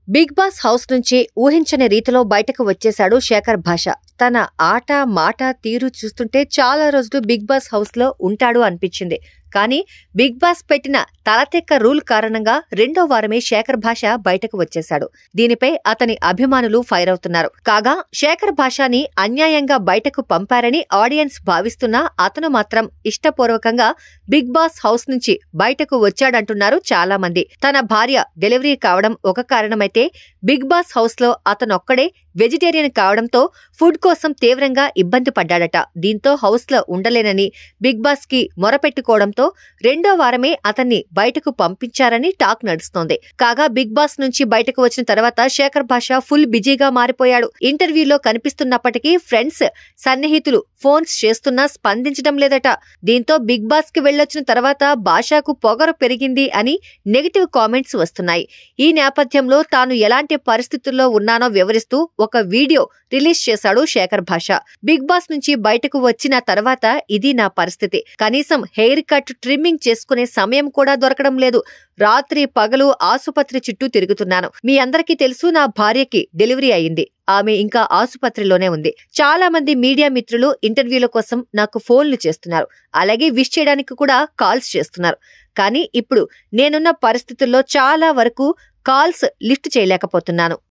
Big boss house నుంచి ఊహించని రీతిలో బయటకు వచ్చేశాడు శేఖర్ భాష. తన ఆట మాట తీరు చూస్తుంటే చాలా రోజులు బిగ్ బాస్ హౌస్ లో ఉంటాడు అనిపించింది. కానీ బిగ్ బాస్ పెట్టిన తలతెక్క రూల్ కారణంగా రెండో వారమే శేఖర్ భాష బయటకు వచ్చేశాడు. దీనిపై అతని అభిమానులు ఫైర్ అవుతున్నారు. కాగా శేఖర్ భాషని అన్యాయంగా బయటకు పంపారని ఆడియన్స్ భావిస్తున్నా అతను మాత్రం ఇష్టపూర్వకంగా బిగ్ బాస్ హౌస్ నుంచి బయటకు వచ్చాడంటున్నారు చాలా మంది. తన భార్య డెలివరీ కావడం ఒక కారణమైతే బిగ్ బాస్ హౌస్ లో అతనొక్కడే వెజిటేరియన్ కావడంతో ఫుడ్ కోసం తీవ్రంగా ఇబ్బంది పడ్డాడట. దీంతో హౌస్ లో ఉండలేనని బిగ్ బాస్ కి మొరపెట్టుకోవడంతో రెండో వారమే అతన్ని బయటకు పంపించారని టాక్ నడుస్తోంది. కాగా బిగ్ బాస్ నుంచి బయటకు వచ్చిన తర్వాత శేఖర్ భాష ఫుల్ బిజీగా మారిపోయాడు. ఇంటర్వ్యూలో కనిపిస్తున్నప్పటికీ ఫ్రెండ్స్, సన్నిహితులు ఫోన్స్ చేస్తున్నా స్పందించడం లేదట. దీంతో బిగ్ బాస్ కి వెళ్లొచ్చిన తర్వాత భాషకు పొగరు పెరిగింది అని నెగిటివ్ కామెంట్స్ వస్తున్నాయి. ఈ నేపథ్యంలో తాను ఎలాంటి పరిస్థితుల్లో ఉన్నానో వివరిస్తూ ఒక వీడియో రిలీజ్ చేశాడు శేఖర్ భాష. బిగ్ బాస్ నుంచి బయటకు వచ్చిన తర్వాత ఇది నా పరిస్థితి. కనీసం హెయిర్ కట్, ట్రిమ్మింగ్ చేసుకునే సమయం కూడా దొరకడం లేదు. రాత్రి పగలు ఆసుపత్రి చుట్టూ తిరుగుతున్నాను. మీ అందరికీ తెలుసు, నా భార్యకి డెలివరీ అయింది. ఆమె ఇంకా ఆసుపత్రిలోనే ఉంది. చాలా మంది మీడియా మిత్రులు ఇంటర్వ్యూల కోసం నాకు ఫోన్లు చేస్తున్నారు. అలాగే విష్ చేయడానికి కూడా కాల్స్ చేస్తున్నారు. కానీ ఇప్పుడు నేనున్న పరిస్థితుల్లో చాలా వరకు కాల్స్ లిఫ్ట్ చేయలేకపోతున్నాను.